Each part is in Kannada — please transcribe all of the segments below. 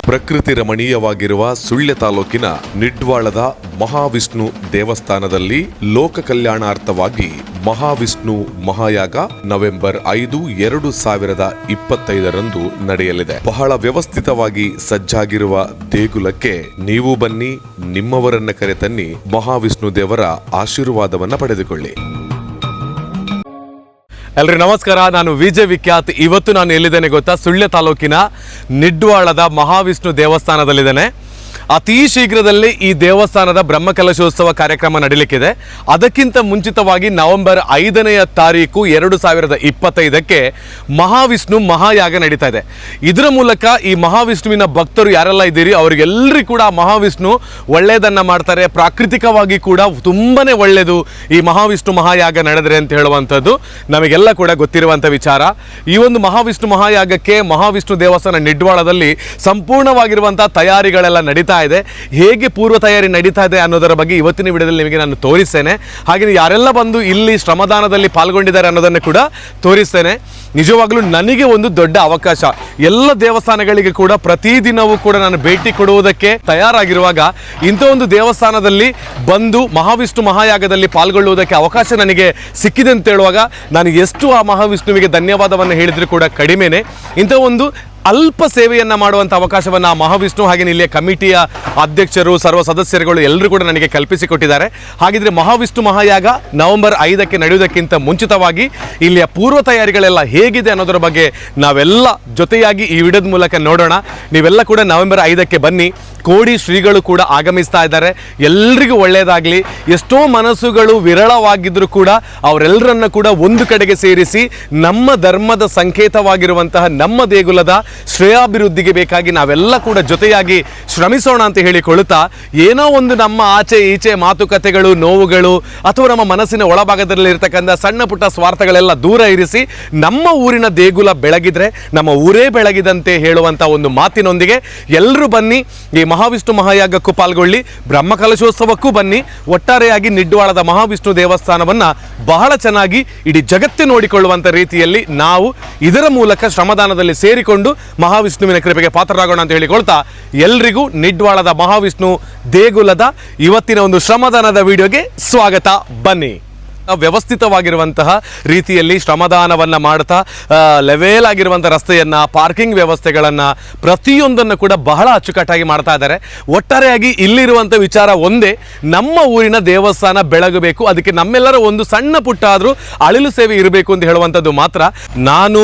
ಪ್ರಕೃತಿ ರಮಣೀಯವಾಗಿರುವ ಸುಳ್ಯ ತಾಲೂಕಿನ ನಿಡ್ವಾಳದ ಮಹಾವಿಷ್ಣು ದೇವಸ್ಥಾನದಲ್ಲಿ ಲೋಕ ಕಲ್ಯಾಣಾರ್ಥವಾಗಿ ಮಹಾವಿಷ್ಣು ಮಹಾಯಾಗ ನವೆಂಬರ್ 5, 2025 ನಡೆಯಲಿದೆ. ಬಹಳ ವ್ಯವಸ್ಥಿತವಾಗಿ ಸಜ್ಜಾಗಿರುವ ದೇಗುಲಕ್ಕೆ ನೀವು ಬನ್ನಿ, ನಿಮ್ಮವರನ್ನ ಕರೆತನ್ನಿ, ಮಹಾವಿಷ್ಣು ದೇವರ ಆಶೀರ್ವಾದವನ್ನ ಪಡೆದುಕೊಳ್ಳಿ. ಎಲ್ರಿ ನಮಸ್ಕಾರ, ನಾನು ವಿಜಯ್ ವಿಖ್ಯಾತ್. ಇವತ್ತು ನಾನು ಎಲ್ಲಿದ್ದೇನೆ ಗೊತ್ತಾ? ಸುಳ್ಯ ತಾಲೂಕಿನ ನಿಡ್ವಾಳದ ಮಹಾವಿಷ್ಣು ದೇವಸ್ಥಾನದಲ್ಲಿದ್ದೇನೆ. ಅತಿ ಶೀಘ್ರದಲ್ಲಿ ಈ ದೇವಸ್ಥಾನದ ಬ್ರಹ್ಮಕಲಶೋತ್ಸವ ಕಾರ್ಯಕ್ರಮ ನಡೀಲಿಕ್ಕಿದೆ. ಅದಕ್ಕಿಂತ ಮುಂಚಿತವಾಗಿ ನವೆಂಬರ್ 5ನೇ ತಾರೀಕು 2025ಕ್ಕೆ ಮಹಾವಿಷ್ಣು ಮಹಾಯಾಗ ನಡೀತಾ ಇದೆ. ಇದರ ಮೂಲಕ ಈ ಮಹಾವಿಷ್ಣುವಿನ ಭಕ್ತರು ಯಾರೆಲ್ಲ ಇದ್ದೀರಿ ಅವರಿಗೆಲ್ಲರಿಗೂ ಕೂಡ ಮಹಾವಿಷ್ಣು ಒಳ್ಳೆಯದನ್ನು ಮಾಡ್ತಾರೆ. ಪ್ರಾಕೃತಿಕವಾಗಿ ಕೂಡ ತುಂಬನೇ ಒಳ್ಳೆಯದು ಈ ಮಹಾವಿಷ್ಣು ಮಹಾಯಾಗ ನಡೆದರೆ ಅಂತ ಹೇಳುವಂಥದ್ದು ನಮಗೆಲ್ಲ ಕೂಡ ಗೊತ್ತಿರುವಂಥ ವಿಚಾರ. ಈ ಒಂದು ಮಹಾವಿಷ್ಣು ಮಹಾಯಾಗಕ್ಕೆ ಮಹಾವಿಷ್ಣು ದೇವಸ್ಥಾನ ನಿಡ್ವಾಳದಲ್ಲಿ ಸಂಪೂರ್ಣವಾಗಿರುವಂಥ ತಯಾರಿಗಳೆಲ್ಲ ನಡೀತಾ ಇದೆ. ಹೇಗೆ ಪೂರ್ವ ತಯಾರಿ ನಡೀತಾ ಇದೆ ಅನ್ನೋದರ ಬಗ್ಗೆ ಇವತ್ತಿನ ವಿಡಿಯೋದಲ್ಲಿ ನಿಮಗೆ ನಾನು ತೋರಿಸ್ತೇನೆ. ಹಾಗೆ ಯಾರೆಲ್ಲ ಬಂದು ಇಲ್ಲಿ ಶ್ರಮದಾನದಲ್ಲಿ ಪಾಲ್ಗೊಂಡಿದ್ದಾರೆ ಅನ್ನೋದನ್ನು ಕೂಡ ತೋರಿಸ್ತೇನೆ. ನಿಜವಾಗ್ಲೂ ನನಗೆ ಒಂದು ದೊಡ್ಡ ಅವಕಾಶ. ಎಲ್ಲ ದೇವಸ್ಥಾನಗಳಿಗೆ ಕೂಡ ಪ್ರತಿದಿನವೂ ಕೂಡ ನಾನು ಭೇಟಿ ಕೊಡುವುದಕ್ಕೆ ತಯಾರಾಗಿರುವಾಗ ಇಂಥ ಒಂದು ದೇವಸ್ಥಾನದಲ್ಲಿ ಬಂದು ಮಹಾವಿಷ್ಣು ಮಹಾಯಾಗದಲ್ಲಿ ಪಾಲ್ಗೊಳ್ಳುವುದಕ್ಕೆ ಅವಕಾಶ ನನಗೆ ಸಿಕ್ಕಿದೆ ಅಂತ ಹೇಳುವಾಗ ನಾನು ಎಷ್ಟು ಆ ಮಹಾವಿಷ್ಣುವಿಗೆ ಧನ್ಯವಾದವನ್ನು ಹೇಳಿದ್ರು ಕೂಡ ಕಡಿಮೆನೆ. ಇಂಥ ಒಂದು ಅಲ್ಪ ಸೇವೆಯನ್ನು ಮಾಡುವಂಥ ಅವಕಾಶವನ್ನು ಆ ಮಹಾವಿಷ್ಣು ಹಾಗೆ ಇಲ್ಲಿಯ ಕಮಿಟಿಯ ಅಧ್ಯಕ್ಷರು ಸರ್ವ ಸದಸ್ಯರುಗಳು ಎಲ್ಲರೂ ಕೂಡ ನನಗೆ ಕಲ್ಪಿಸಿಕೊಟ್ಟಿದ್ದಾರೆ. ಹಾಗಿದ್ರೆ ಮಹಾವಿಷ್ಣು ಮಹಾಯಾಗ ನವೆಂಬರ್ 5ಕ್ಕೆ ನಡೆಯುವುದಕ್ಕಿಂತ ಮುಂಚಿತವಾಗಿ ಇಲ್ಲಿಯ ಪೂರ್ವ ತಯಾರಿಗಳೆಲ್ಲ ಹೇಗಿದೆ ಅನ್ನೋದರ ಬಗ್ಗೆ ನಾವೆಲ್ಲ ಜೊತೆಯಾಗಿ ಈ ವಿಡಿಯೋದ ಮೂಲಕ ನೋಡೋಣ. ನೀವೆಲ್ಲ ಕೂಡ ನವೆಂಬರ್ 5ಕ್ಕೆ ಬನ್ನಿ. ಕೋಡಿ ಶ್ರೀಗಳು ಕೂಡ ಆಗಮಿಸ್ತಾ ಇದ್ದಾರೆ. ಎಲ್ರಿಗೂ ಒಳ್ಳೆಯದಾಗಲಿ. ಎಷ್ಟೋ ಮನಸ್ಸುಗಳು ವಿರಳವಾಗಿದ್ದರೂ ಕೂಡ ಅವರೆಲ್ಲರನ್ನ ಕೂಡ ಒಂದು ಕಡೆಗೆ ಸೇರಿಸಿ ನಮ್ಮ ಧರ್ಮದ ಸಂಕೇತವಾಗಿರುವಂತಹ ನಮ್ಮ ದೇಗುಲದ ಶ್ರೇಯಾಭಿವೃದ್ಧಿಗೆ ಬೇಕಾಗಿ ನಾವೆಲ್ಲ ಕೂಡ ಜೊತೆಯಾಗಿ ಶ್ರಮಿಸೋಣ ಅಂತ ಹೇಳಿಕೊಳ್ಳುತ್ತಾ, ಏನೋ ಒಂದು ನಮ್ಮ ಆಚೆ ಈಚೆ ಮಾತುಕತೆಗಳು, ನೋವುಗಳು ಅಥವಾ ನಮ್ಮ ಮನಸ್ಸಿನ ಒಳಭಾಗದಲ್ಲಿ ಇರತಕ್ಕಂಥ ಸಣ್ಣ ಪುಟ್ಟ ಸ್ವಾರ್ಥಗಳೆಲ್ಲ ದೂರ ಇರಿಸಿ ನಮ್ಮ ಊರಿನ ದೇಗುಲ ಬೆಳಗಿದ್ರೆ ನಮ್ಮ ಊರೇ ಬೆಳಗಿದಂತೆ ಹೇಳುವಂಥ ಒಂದು ಮಾತಿನೊಂದಿಗೆ ಎಲ್ಲರೂ ಬನ್ನಿ, ಈ ಮಹಾವಿಷ್ಣು ಮಹಾಯಾಗಕ್ಕೂ ಪಾಲ್ಗೊಳ್ಳಿ, ಬ್ರಹ್ಮಕಲಶೋತ್ಸವಕ್ಕೂ ಬನ್ನಿ. ಒಟ್ಟಾರೆಯಾಗಿ ನಿಡ್ವಾಳದ ಮಹಾವಿಷ್ಣು ದೇವಸ್ಥಾನವನ್ನ ಬಹಳ ಚೆನ್ನಾಗಿ ಇಡೀ ಜಗತ್ತು ನೋಡಿಕೊಳ್ಳುವಂಥ ರೀತಿಯಲ್ಲಿ ನಾವು ಇದರ ಮೂಲಕ ಶ್ರಮದಾನದಲ್ಲಿ ಸೇರಿಕೊಂಡು ಮಹಾವಿಷ್ಣುವಿನ ಕೃಪೆಗೆ ಪಾತ್ರರಾಗೋಣ ಅಂತ ಹೇಳಿಕೊಳ್ತಾ ಎಲ್ರಿಗೂ ನಿಡ್ವಾಳದ ಮಹಾವಿಷ್ಣು ದೇಗುಲದ ಇವತ್ತಿನ ಒಂದು ಶ್ರಮದಾನದ ವಿಡಿಯೋಗೆ ಸ್ವಾಗತ. ಬನ್ನಿ. ವ್ಯವಸ್ಥಿತವಾಗಿರುವಂತಹ ರೀತಿಯಲ್ಲಿ ಶ್ರಮದಾನವನ್ನು ಮಾಡ್ತಾ ಲೆವೆಲ್ ಆಗಿರುವಂಥ ರಸ್ತೆಯನ್ನು, ಪಾರ್ಕಿಂಗ್ ವ್ಯವಸ್ಥೆಗಳನ್ನು ಪ್ರತಿಯೊಂದನ್ನು ಕೂಡ ಬಹಳ ಅಚ್ಚುಕಟ್ಟಾಗಿ ಮಾಡ್ತಾ ಇದ್ದಾರೆ. ಒಟ್ಟಾರೆಯಾಗಿ ಇಲ್ಲಿರುವಂಥ ವಿಚಾರ ಒಂದೇ, ನಮ್ಮ ಊರಿನ ದೇವಸ್ಥಾನ ಬೆಳಗಬೇಕು, ಅದಕ್ಕೆ ನಮ್ಮೆಲ್ಲರ ಒಂದು ಸಣ್ಣ ಪುಟ್ಟ ಆದರೂ ಅಳಿಲು ಸೇವೆ ಇರಬೇಕು ಅಂತ ಹೇಳುವಂಥದ್ದು ಮಾತ್ರ. ನಾನು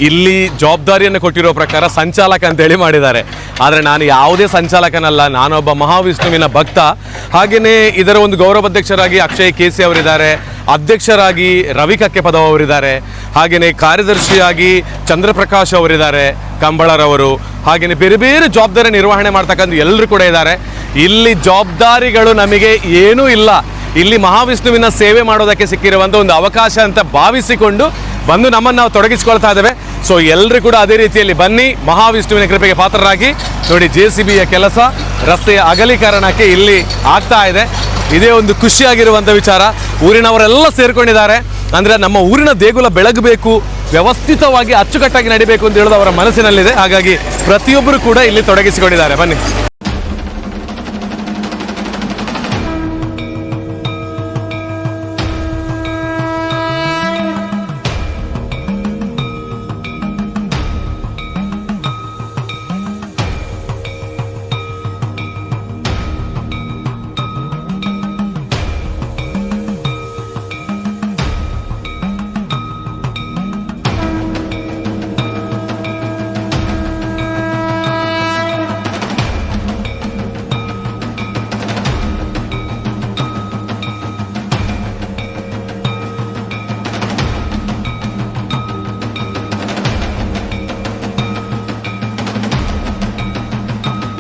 ಇಲ್ಲಿ ಜವಾಬ್ದಾರಿಯನ್ನು ಕೊಟ್ಟಿರೋ ಪ್ರಕಾರ ಸಂಚಾಲಕ ಅಂತೇಳಿ ಮಾಡಿದ್ದಾರೆ. ಆದರೆ ನಾನು ಯಾವುದೇ ಸಂಚಾಲಕನಲ್ಲ, ನಾನೊಬ್ಬ ಮಹಾವಿಷ್ಣುವಿನ ಭಕ್ತ. ಹಾಗೆಯೇ ಇದರ ಒಂದು ಗೌರವಾಧ್ಯಕ್ಷರಾಗಿ ಅಕ್ಷಯ್ KC ಅವರಿದ್ದಾರೆ, ಅಧ್ಯಕ್ಷರಾಗಿ ರವಿ ಕಕ್ಕೆಪದವ್ ಅವರಿದ್ದಾರೆ, ಹಾಗೆಯೇ ಕಾರ್ಯದರ್ಶಿಯಾಗಿ ಚಂದ್ರಪ್ರಕಾಶ್ ಅವರಿದ್ದಾರೆ ಕಂಬಳರವರು, ಹಾಗೆಯೇ ಬೇರೆ ಬೇರೆ ಜವಾಬ್ದಾರಿ ನಿರ್ವಹಣೆ ಮಾಡ್ತಕ್ಕಂಥ ಎಲ್ಲರೂ ಕೂಡ ಇದ್ದಾರೆ. ಇಲ್ಲಿ ಜವಾಬ್ದಾರಿಗಳು ನಮಗೆ ಏನೂ ಇಲ್ಲ, ಇಲ್ಲಿ ಮಹಾವಿಷ್ಣುವಿನ ಸೇವೆ ಮಾಡೋದಕ್ಕೆ ಸಿಕ್ಕಿರುವಂಥ ಒಂದು ಅವಕಾಶ ಅಂತ ಭಾವಿಸಿಕೊಂಡು ಬಂದು ನಮ್ಮನ್ನು ನಾವು ತೊಡಗಿಸ್ಕೊಳ್ತಾ ಇದ್ದೇವೆ. ಸೊ ಎಲ್ಲರೂ ಕೂಡ ಅದೇ ರೀತಿಯಲ್ಲಿ ಬನ್ನಿ, ಮಹಾವಿಷ್ಣುವಿನ ಕೃಪೆಗೆ ಪಾತ್ರರಾಗಿ. ನೋಡಿ, JCBಯ ಕೆಲಸ ರಸ್ತೆಯ ಅಗಲೀಕರಣಕ್ಕೆ ಇಲ್ಲಿ ಆಗ್ತಾ ಇದೆ. ಇದೇ ಒಂದು ಖುಷಿಯಾಗಿರುವಂಥ ವಿಚಾರ. ಊರಿನವರೆಲ್ಲ ಸೇರ್ಕೊಂಡಿದ್ದಾರೆ. ಅಂದರೆ ನಮ್ಮ ಊರಿನ ದೇಗುಲ ಬೆಳಗಬೇಕು, ವ್ಯವಸ್ಥಿತವಾಗಿ ಅಚ್ಚುಕಟ್ಟಾಗಿ ನಡಿಬೇಕು ಅಂತ ಹೇಳೋದು ಅವರ ಮನಸ್ಸಿನಲ್ಲಿದೆ. ಹಾಗಾಗಿ ಪ್ರತಿಯೊಬ್ಬರು ಕೂಡ ಇಲ್ಲಿ ತೊಡಗಿಸಿಕೊಂಡಿದ್ದಾರೆ. ಬನ್ನಿ.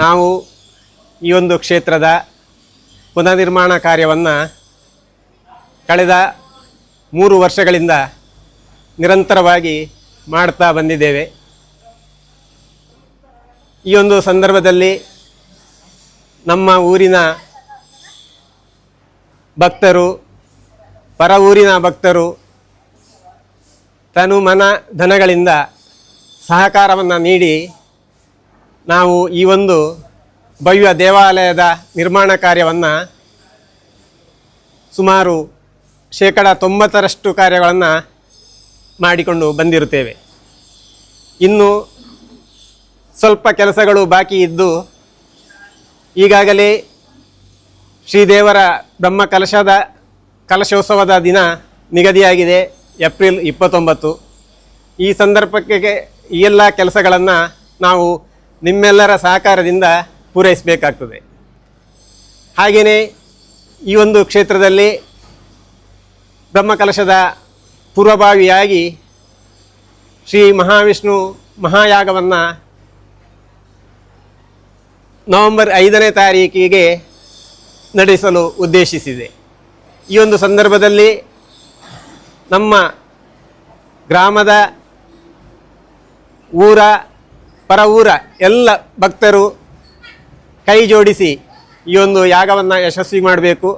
ನಾವು ಈ ಒಂದು ಕ್ಷೇತ್ರದ ಪುನರ್ನಿರ್ಮಾಣ ಕಾರ್ಯವನ್ನು ಕಳೆದ 3 ವರ್ಷಗಳಿಂದ ನಿರಂತರವಾಗಿ ಮಾಡ್ತಾ ಬಂದಿದ್ದೇವೆ. ಈ ಒಂದು ಸಂದರ್ಭದಲ್ಲಿ ನಮ್ಮ ಊರಿನ ಭಕ್ತರು, ಪರ ಊರಿನ ಭಕ್ತರು ತನು ಮನ ಧನಗಳಿಂದ ಸಹಕಾರವನ್ನು ನೀಡಿ ನಾವು ಈ ಒಂದು ಭವ್ಯ ದೇವಾಲಯದ ನಿರ್ಮಾಣ ಕಾರ್ಯವನ್ನು ಸುಮಾರು 90% ಕಾರ್ಯಗಳನ್ನು ಮಾಡಿಕೊಂಡು ಬಂದಿರುತ್ತೇವೆ. ಇನ್ನು ಸ್ವಲ್ಪ ಕೆಲಸಗಳು ಬಾಕಿ ಇದ್ದು ಈಗಾಗಲೇ ಶ್ರೀದೇವರ ಕಲಶೋತ್ಸವದ ದಿನ ನಿಗದಿಯಾಗಿದೆ, ಏಪ್ರಿಲ್ 29. ಈ ಸಂದರ್ಭಕ್ಕೆ ಈ ಎಲ್ಲ ಕೆಲಸಗಳನ್ನು ನಾವು ನಿಮ್ಮೆಲ್ಲರ ಸಹಕಾರದಿಂದ ಪೂರೈಸಬೇಕಾಗ್ತದೆ. ಹಾಗೆಯೇ ಈ ಒಂದು ಕ್ಷೇತ್ರದಲ್ಲಿ ಬ್ರಹ್ಮಕಲಶದ ಪೂರ್ವಭಾವಿಯಾಗಿ ಶ್ರೀ ಮಹಾವಿಷ್ಣು ಮಹಾಯಾಗವನ್ನು ನವೆಂಬರ್ 5ನೇ ತಾರೀಕಿಗೆ ನಡೆಸಲು ಉದ್ದೇಶಿಸಿದೆ. ಈ ಒಂದು ಸಂದರ್ಭದಲ್ಲಿ ನಮ್ಮ ಗ್ರಾಮದ ಪರ ಊರ ಎಲ್ಲ ಭಕ್ತರು ಕೈ ಜೋಡಿಸಿ ಈ ಒಂದು ಯಾಗವನ್ನು ಯಶಸ್ವಿ ಮಾಡಬೇಕು.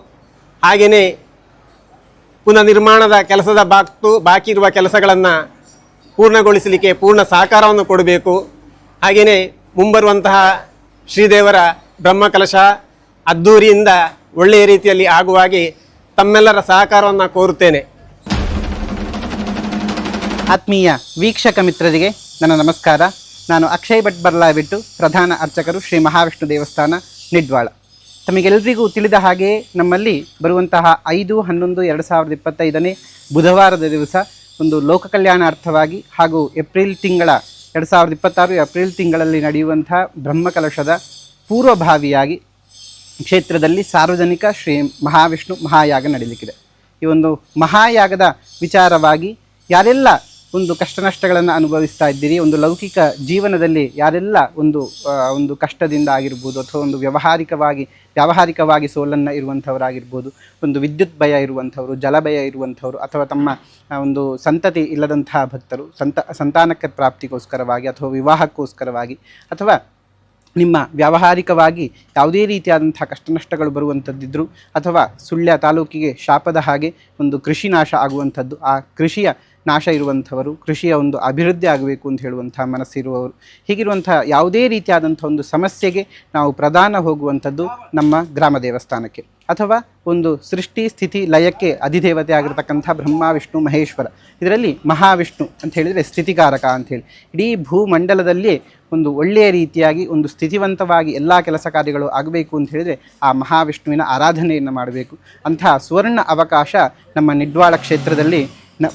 ಹಾಗೆಯೇ ಪುನರ್ನಿರ್ಮಾಣದ ಕೆಲಸದ ಬಾಕಿ ಇರುವ ಕೆಲಸಗಳನ್ನು ಪೂರ್ಣಗೊಳಿಸಲಿಕ್ಕೆ ಪೂರ್ಣ ಸಹಕಾರವನ್ನು ಕೊಡಬೇಕು. ಹಾಗೆಯೇ ಮುಂಬರುವಂತಹ ಶ್ರೀದೇವರ ಬ್ರಹ್ಮಕಲಶ ಅದ್ಧೂರಿಯಿಂದ ಒಳ್ಳೆಯ ರೀತಿಯಲ್ಲಿ ಆಗುವಾಗೆ ತಮ್ಮೆಲ್ಲರ ಸಹಕಾರವನ್ನು ಕೋರುತ್ತೇನೆ. ಆತ್ಮೀಯ ವೀಕ್ಷಕ ಮಿತ್ರರಿಗೆ ನನ್ನ ನಮಸ್ಕಾರ. ನಾನು ಅಕ್ಷಯ್ ಭಟ್ ಬರ್ಲಾಬಿಟ್ಟು, ಪ್ರಧಾನ ಅರ್ಚಕರು, ಶ್ರೀ ಮಹಾವಿಷ್ಣು ದೇವಸ್ಥಾನ, ನಿಡ್ವಾಳ. ತಮಗೆಲ್ಲರಿಗೂ ತಿಳಿದ ಹಾಗೆ ನಮ್ಮಲ್ಲಿ ಬರುವಂತಹ 5/11/2025 ಬುಧವಾರದ ದಿವಸ ಒಂದು ಲೋಕ ಕಲ್ಯಾಣಾರ್ಥವಾಗಿ ಹಾಗೂ ಏಪ್ರಿಲ್ ತಿಂಗಳ 2026 ಏಪ್ರಿಲ್ ತಿಂಗಳಲ್ಲಿ ನಡೆಯುವಂಥ ಬ್ರಹ್ಮಕಲಶದ ಪೂರ್ವಭಾವಿಯಾಗಿ ಕ್ಷೇತ್ರದಲ್ಲಿ ಸಾರ್ವಜನಿಕ ಶ್ರೀ ಮಹಾವಿಷ್ಣು ಮಹಾಯಾಗ ನಡೀಲಿಕ್ಕಿದೆ. ಈ ಒಂದು ಮಹಾಯಾಗದ ವಿಚಾರವಾಗಿ ಯಾರೆಲ್ಲ ಒಂದು ಕಷ್ಟ ನಷ್ಟಗಳನ್ನು ಅನುಭವಿಸ್ತಾ ಇದ್ದೀರಿ, ಒಂದು ಲೌಕಿಕ ಜೀವನದಲ್ಲಿ ಯಾರೆಲ್ಲ ಒಂದು ಕಷ್ಟದಿಂದ ಆಗಿರ್ಬೋದು, ಅಥವಾ ಒಂದು ವ್ಯಾವಹಾರಿಕವಾಗಿ ಸೋಲನ್ನು ಇರುವಂಥವರಾಗಿರ್ಬೋದು, ಒಂದು ವಿದ್ಯುತ್ ಭಯ ಇರುವಂಥವರು, ಜಲಭಯ ಇರುವಂಥವರು, ಅಥವಾ ತಮ್ಮ ಒಂದು ಸಂತತಿ ಇಲ್ಲದಂತಹ ಭಕ್ತರು ಸಂತಾನಕ್ಕೆ ಪ್ರಾಪ್ತಿಗೋಸ್ಕರವಾಗಿ ಅಥವಾ ವಿವಾಹಕ್ಕೋಸ್ಕರವಾಗಿ ಅಥವಾ ನಿಮ್ಮ ವ್ಯಾವಹಾರಿಕವಾಗಿ ಯಾವುದೇ ರೀತಿಯಾದಂಥ ಕಷ್ಟ ನಷ್ಟಗಳು ಬರುವಂಥದ್ದಿದ್ದರೂ, ಅಥವಾ ಸುಳ್ಯ ತಾಲೂಕಿಗೆ ಶಾಪದ ಹಾಗೆ ಒಂದು ಕೃಷಿ ನಾಶ ಆಗುವಂಥದ್ದು, ಆ ಕೃಷಿಯ ನಾಶ ಇರುವಂಥವರು, ಕೃಷಿಯ ಒಂದು ಅಭಿವೃದ್ಧಿ ಆಗಬೇಕು ಅಂತ ಹೇಳುವಂಥ ಮನಸ್ಸಿರುವವರು, ಹೀಗಿರುವಂಥ ಯಾವುದೇ ರೀತಿಯಾದಂಥ ಒಂದು ಸಮಸ್ಯೆಗೆ ನಾವು ಪ್ರಧಾನ ಹೋಗುವಂಥದ್ದು ನಮ್ಮ ಗ್ರಾಮ ದೇವಸ್ಥಾನಕ್ಕೆ, ಅಥವಾ ಒಂದು ಸೃಷ್ಟಿ ಸ್ಥಿತಿ ಲಯಕ್ಕೆ ಅಧಿದೇವತೆ ಆಗಿರತಕ್ಕಂಥ ಬ್ರಹ್ಮ ವಿಷ್ಣು ಮಹೇಶ್ವರ. ಇದರಲ್ಲಿ ಮಹಾವಿಷ್ಣು ಅಂತ ಹೇಳಿದರೆ ಸ್ಥಿತಿಕಾರಕ ಅಂಥೇಳಿ ಇಡೀ ಭೂಮಂಡಲದಲ್ಲಿ ಒಂದು ಒಳ್ಳೆಯ ರೀತಿಯಾಗಿ ಒಂದು ಸ್ಥಿತಿವಂತವಾಗಿ ಎಲ್ಲ ಕೆಲಸ ಕಾರ್ಯಗಳು ಆಗಬೇಕು ಅಂತ ಹೇಳಿದರೆ ಆ ಮಹಾವಿಷ್ಣುವಿನ ಆರಾಧನೆಯನ್ನು ಮಾಡಬೇಕು. ಅಂತಹ ಸುವರ್ಣ ಅವಕಾಶ ನಮ್ಮ ನಿಡ್ವಾಳ ಕ್ಷೇತ್ರದಲ್ಲಿ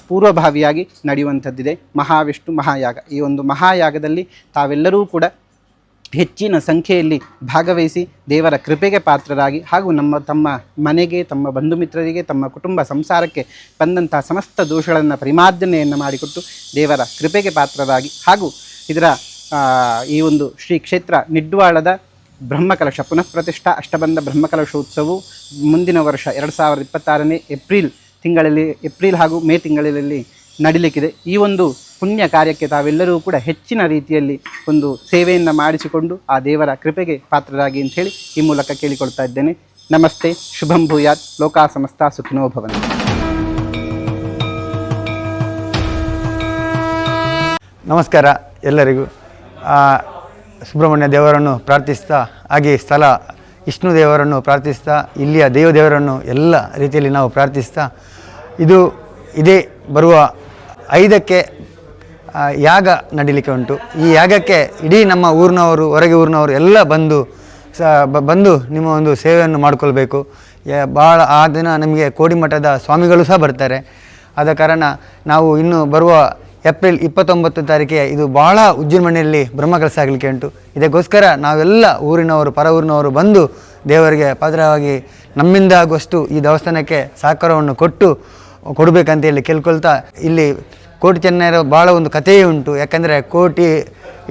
ಪೂರ್ವಭಾವಿಯಾಗಿ ನಡೆಯುವಂಥದ್ದಿದೆ ಮಹಾವಿಷ್ಣು ಮಹಾಯಾಗ. ಈ ಒಂದು ಮಹಾಯಾಗದಲ್ಲಿ ತಾವೆಲ್ಲರೂ ಕೂಡ ಹೆಚ್ಚಿನ ಸಂಖ್ಯೆಯಲ್ಲಿ ಭಾಗವಹಿಸಿ ದೇವರ ಕೃಪೆಗೆ ಪಾತ್ರರಾಗಿ, ಹಾಗೂ ತಮ್ಮ ಮನೆಗೆ, ತಮ್ಮ ಬಂಧು ಮಿತ್ರರಿಗೆ, ತಮ್ಮ ಕುಟುಂಬ ಸಂಸಾರಕ್ಕೆ ಬಂದಂಥ ಸಮಸ್ತ ದೋಷಗಳನ್ನು ಪರಿಮಾರ್ಜನೆಯನ್ನು ಮಾಡಿಕೊಟ್ಟು ದೇವರ ಕೃಪೆಗೆ ಪಾತ್ರರಾಗಿ, ಹಾಗೂ ಇದರ ಈ ಒಂದು ಶ್ರೀ ಕ್ಷೇತ್ರ ನಿಡ್ವಾಳದ ಬ್ರಹ್ಮಕಲಶ ಪುನಃಪ್ರತಿಷ್ಠಾ ಅಷ್ಟಬಂಧ ಬ್ರಹ್ಮಕಲಶೋತ್ಸವವು ಮುಂದಿನ ವರ್ಷ 2026ನೇ ಏಪ್ರಿಲ್ ಹಾಗೂ ಮೇ ತಿಂಗಳಲ್ಲಿ ನಡೀಲಿಕ್ಕಿದೆ. ಈ ಒಂದು ಪುಣ್ಯ ಕಾರ್ಯಕ್ಕೆ ತಾವೆಲ್ಲರೂ ಕೂಡ ಹೆಚ್ಚಿನ ರೀತಿಯಲ್ಲಿ ಒಂದು ಸೇವೆಯನ್ನು ಮಾಡಿಸಿಕೊಂಡು ಆ ದೇವರ ಕೃಪೆಗೆ ಪಾತ್ರರಾಗಿ ಅಂಥೇಳಿ ಈ ಮೂಲಕ ಕೇಳಿಕೊಳ್ತಾ ಇದ್ದೇನೆ. ನಮಸ್ತೆ, ಶುಭಂ ಭೂಯಾತ್, ಲೋಕಾ ಸಮಸ್ತ ಸುಖಿನೋ ಭವಂತು. ನಮಸ್ಕಾರ ಎಲ್ಲರಿಗೂ. ಸುಬ್ರಹ್ಮಣ್ಯ ದೇವರನ್ನು ಪ್ರಾರ್ಥಿಸ್ತಾ, ಹಾಗೆ ಸ್ಥಳ ವಿಷ್ಣು ದೇವರನ್ನು ಪ್ರಾರ್ಥಿಸ್ತಾ, ಇಲ್ಲಿಯ ದೇವರನ್ನು ಎಲ್ಲ ರೀತಿಯಲ್ಲಿ ನಾವು ಪ್ರಾರ್ಥಿಸ್ತಾ, ಇದೇ ಬರುವ 5ಕ್ಕೆ ಯಾಗ ನಡೀಲಿಕ್ಕೆ ಉಂಟು. ಈ ಯಾಗಕ್ಕೆ ಇಡೀ ನಮ್ಮ ಊರಿನವರು, ಹೊರಗೆ ಊರಿನವರು ಎಲ್ಲ ಬಂದು ನಿಮ್ಮ ಒಂದು ಸೇವೆಯನ್ನು ಮಾಡಿಕೊಳ್ಬೇಕು. ಭಾಳ ಆ ದಿನ ನಮಗೆ ಕೋಡಿಮಠದ ಸ್ವಾಮಿಗಳು ಸಹ ಬರ್ತಾರೆ. ಆದ ಕಾರಣ ನಾವು ಇನ್ನು ಬರುವ ಏಪ್ರಿಲ್ 29 ತಾರೀಕಿಗೆ ಇದು ಭಾಳ ಉಜ್ಜಿನಮನೆಯಲ್ಲಿ ಬ್ರಹ್ಮಕಲಶ ಆಗಲಿಕ್ಕೆ ಉಂಟು. ಇದಕ್ಕೋಸ್ಕರ ನಾವೆಲ್ಲ ಊರಿನವರು, ಪರ ಊರಿನವರು ಬಂದು ದೇವರಿಗೆ ಪಾತ್ರವಾಗಿ ನಮ್ಮಿಂದ ಆಗುವಷ್ಟು ಈ ದೇವಸ್ಥಾನಕ್ಕೆ ಸಹಕಾರವನ್ನು ಕೊಡಬೇಕಂತೇಳಿ ಕೇಳ್ಕೊಳ್ತಾ, ಇಲ್ಲಿ ಕೋಟಿ ಚೆನ್ನೈರ ಭಾಳ ಒಂದು ಕಥೆಯೇ ಉಂಟು. ಯಾಕಂದರೆ ಕೋಟಿ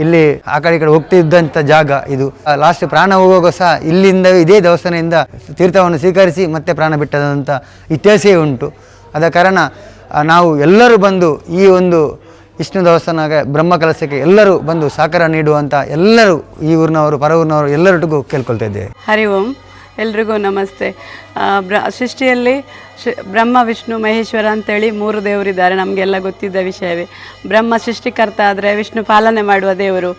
ಇಲ್ಲಿ ಆ ಕಡೆ ಹೋಗ್ತಿದ್ದಂಥ ಜಾಗ ಇದು. ಲಾಸ್ಟ್ ಪ್ರಾಣ ಹೋಗುವಾಗ ಸಹ ಇಲ್ಲಿಂದ ಇದೇ ದೇವಸ್ಥಾನದಿಂದ ತೀರ್ಥವನ್ನು ಸ್ವೀಕರಿಸಿ ಮತ್ತೆ ಪ್ರಾಣ ಬಿಟ್ಟದಂಥ ಇತಿಹಾಸವೇ ಉಂಟು. ಆದ ಕಾರಣ ನಾವು ಎಲ್ಲರೂ ಬಂದು ಈ ಒಂದು ವಿಷ್ಣು ದೇವಸ್ಥಾನಕ್ಕೆ ಬ್ರಹ್ಮಕಲಶಕ್ಕೆ ಎಲ್ಲರೂ ಬಂದು ಸಹಕಾರ ನೀಡುವಂಥ ಎಲ್ಲರೂ ಈ ಊರಿನವರು, ಪರ ಊರಿನವರು ಎಲ್ಲರೊಟ್ಟಿಗೂ ಕೇಳ್ಕೊಳ್ತಾ ಇದ್ದೇವೆ. ಹರಿ ಓಂ. ಎಲ್ರಿಗೂ ನಮಸ್ತೆ. ಸೃಷ್ಟಿಯಲ್ಲಿ ಬ್ರಹ್ಮ, ವಿಷ್ಣು, ಮಹೇಶ್ವರ ಅಂತೇಳಿ 3 ದೇವರಿದ್ದಾರೆ, ನಮಗೆಲ್ಲ ಗೊತ್ತಿದ್ದ ವಿಷಯವೇ. ಬ್ರಹ್ಮ ಸೃಷ್ಟಿಕರ್ತ ಆದರೆ ವಿಷ್ಣು ಪಾಲನೆ ಮಾಡುವ ದೇವರು,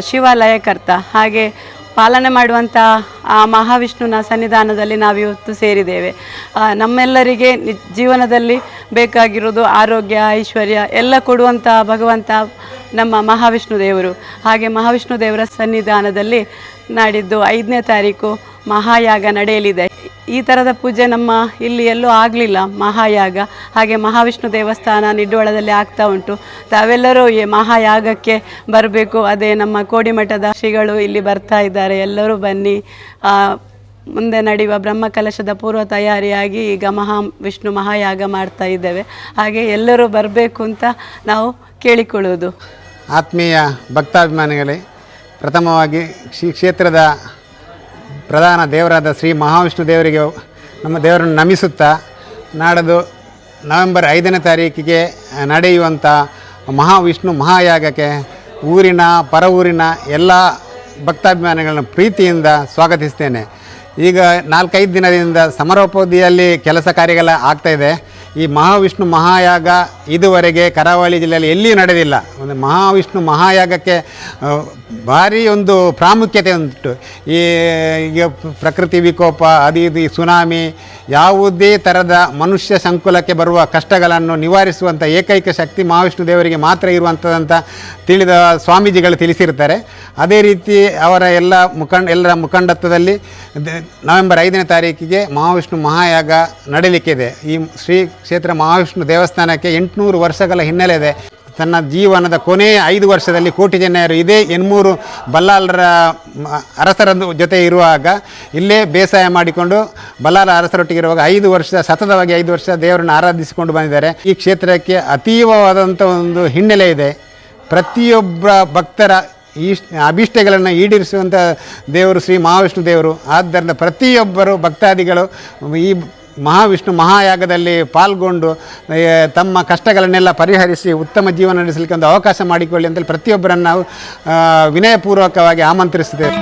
ಶಿವ ಲಯಕರ್ತ. ಹಾಗೆ ಪಾಲನೆ ಮಾಡುವಂಥ ಆ ಮಹಾವಿಷ್ಣುನ ಸನ್ನಿಧಾನದಲ್ಲಿ ನಾವಿವತ್ತು ಸೇರಿದ್ದೇವೆ. ನಮ್ಮೆಲ್ಲರಿಗೆ ಜೀವನದಲ್ಲಿ ಬೇಕಾಗಿರೋದು ಆರೋಗ್ಯ, ಐಶ್ವರ್ಯ ಎಲ್ಲ ಕೊಡುವಂಥ ಭಗವಂತ ನಮ್ಮ ಮಹಾವಿಷ್ಣು ದೇವರು. ಹಾಗೆ ಮಹಾವಿಷ್ಣು ದೇವರ ಸನ್ನಿಧಾನದಲ್ಲಿ ನಾಡಿದ್ದು 5ನೇ ತಾರೀಕು ಮಹಾಯಾಗ ನಡೆಯಲಿದೆ. ಈ ಥರದ ಪೂಜೆ ನಮ್ಮ ಇಲ್ಲಿ ಎಲ್ಲೂ ಆಗಲಿಲ್ಲ, ಮಹಾಯಾಗ. ಹಾಗೆ ಮಹಾವಿಷ್ಣು ದೇವಸ್ಥಾನ ನಿಡ್ವಳದಲ್ಲಿ ಆಗ್ತಾ ಉಂಟು. ತಾವೆಲ್ಲರೂ ಈ ಮಹಾಯಾಗಕ್ಕೆ ಬರಬೇಕು. ಅದೇ ನಮ್ಮ ಕೋಡಿಮಠದ ಶ್ರೀಗಳು ಇಲ್ಲಿ ಬರ್ತಾ ಇದ್ದಾರೆ. ಎಲ್ಲರೂ ಬನ್ನಿ. ಮುಂದೆ ನಡೆಯುವ ಬ್ರಹ್ಮಕಲಶದ ಪೂರ್ವ ತಯಾರಿಯಾಗಿ ಈಗ ಮಹಾವಿಷ್ಣು ಮಹಾಯಾಗ ಮಾಡ್ತಾ ಇದ್ದೇವೆ. ಹಾಗೆ ಎಲ್ಲರೂ ಬರಬೇಕು ಅಂತ ನಾವು ಕೇಳಿಕೊಳ್ಳುವುದು. ಆತ್ಮೀಯ ಭಕ್ತಾಭಿಮಾನಿಗಳೇ, ಪ್ರಥಮವಾಗಿ ಕ್ಷೇತ್ರದ ಪ್ರಧಾನ ದೇವರಾದ ಶ್ರೀ ಮಹಾವಿಷ್ಣು ದೇವರಿಗೆ ನಮ್ಮ ದೇವರನ್ನು ನಮಿಸುತ್ತಾ, ನಾಡದು ನವೆಂಬರ್ 5ನೇ ತಾರೀಕಿಗೆ ನಡೆಯುವಂಥ ಮಹಾವಿಷ್ಣು ಮಹಾಯಾಗಕ್ಕೆ ಊರಿನ ಪರ ಊರಿನ ಎಲ್ಲ ಭಕ್ತಾಭಿಮಾನಿಗಳನ್ನು ಪ್ರೀತಿಯಿಂದ ಸ್ವಾಗತಿಸ್ತೇನೆ. ಈಗ 4-5 ದಿನದಿಂದ ಸಮರೋಪಾದಿಯಲ್ಲಿ ಕೆಲಸ ಕಾರ್ಯಗಳ ಆಗ್ತಾಯಿದೆ. ಈ ಮಹಾವಿಷ್ಣು ಮಹಾಯಾಗ ಇದುವರೆಗೆ ಕರಾವಳಿ ಜಿಲ್ಲೆಯಲ್ಲಿ ಎಲ್ಲಿಯೂ ನಡೆದಿಲ್ಲ. ಒಂದು ಮಹಾವಿಷ್ಣು ಮಹಾಯಾಗಕ್ಕೆ ಭಾರಿ ಒಂದು ಪ್ರಾಮುಖ್ಯತೆ ಉಂಟು. ಈಗ ಪ್ರಕೃತಿ ವಿಕೋಪ, ಅದು ಇದು, ಸುನಾಮಿ, ಯಾವುದೇ ಥರದ ಮನುಷ್ಯ ಸಂಕುಲಕ್ಕೆ ಬರುವ ಕಷ್ಟಗಳನ್ನು ನಿವಾರಿಸುವಂಥ ಏಕೈಕ ಶಕ್ತಿ ಮಹಾವಿಷ್ಣು ದೇವರಿಗೆ ಮಾತ್ರ ಇರುವಂಥದ್ದಂತ ತಿಳಿದ ಸ್ವಾಮೀಜಿಗಳು ತಿಳಿಸಿರ್ತಾರೆ. ಅದೇ ರೀತಿ ಅವರ ಎಲ್ಲರ ಮುಖಂಡತ್ವದಲ್ಲಿ ನವೆಂಬರ್ 5ನೇ ತಾರೀಕಿಗೆ ಮಹಾವಿಷ್ಣು ಮಹಾಯಾಗ ನಡೀಲಿಕ್ಕಿದೆ. ಈ ಶ್ರೀ ಕ್ಷೇತ್ರ ಮಹಾವಿಷ್ಣು ದೇವಸ್ಥಾನಕ್ಕೆ 800 ವರ್ಷಗಳ ಹಿನ್ನೆಲೆ ಇದೆ. ತನ್ನ ಜೀವನದ ಕೊನೆಯ 5 ವರ್ಷದಲ್ಲಿ ಕೋಟಿ ಜನರು ಇದೇ ಎನ್ಮೂರು ಬಲ್ಲಾಳರ ಅರಸರ ಜೊತೆ ಇರುವಾಗ ಇಲ್ಲೇ ಬೇಸಾಯ ಮಾಡಿಕೊಂಡು ಬಲ್ಲಾಳ ಅರಸರೊಟ್ಟಿಗೆ ಇರುವಾಗ 5 ವರ್ಷ ಸತತವಾಗಿ 5 ವರ್ಷ ದೇವರನ್ನು ಆರಾಧಿಸಿಕೊಂಡು ಬಂದಿದ್ದಾರೆ. ಈ ಕ್ಷೇತ್ರಕ್ಕೆ ಅತೀವವಾದಂಥ ಒಂದು ಹಿನ್ನೆಲೆ ಇದೆ. ಪ್ರತಿಯೊಬ್ಬ ಭಕ್ತರ ಅಭಿಷ್ಟಗಳನ್ನು ಈಡೇರಿಸುವಂಥ ದೇವರು ಶ್ರೀ ಮಹಾವಿಷ್ಣು ದೇವರು. ಆದ್ದರಿಂದ ಪ್ರತಿಯೊಬ್ಬರು ಭಕ್ತಾದಿಗಳು ಈ ಮಹಾವಿಷ್ಣು ಮಹಾಯಾಗದಲ್ಲಿ ಪಾಲ್ಗೊಂಡು ತಮ್ಮ ಕಷ್ಟಗಳನ್ನೆಲ್ಲ ಪರಿಹರಿಸಿ ಉತ್ತಮ ಜೀವನ ನಡೆಸಲಿಕ್ಕೆ ಒಂದು ಅವಕಾಶ ಮಾಡಿಕೊಳ್ಳಿ ಅಂತೇಳಿ ಪ್ರತಿಯೊಬ್ಬರನ್ನು ನಾವು ವಿನಯಪೂರ್ವಕವಾಗಿ ಆಮಂತ್ರಿಸಿದ್ದೇವೆ.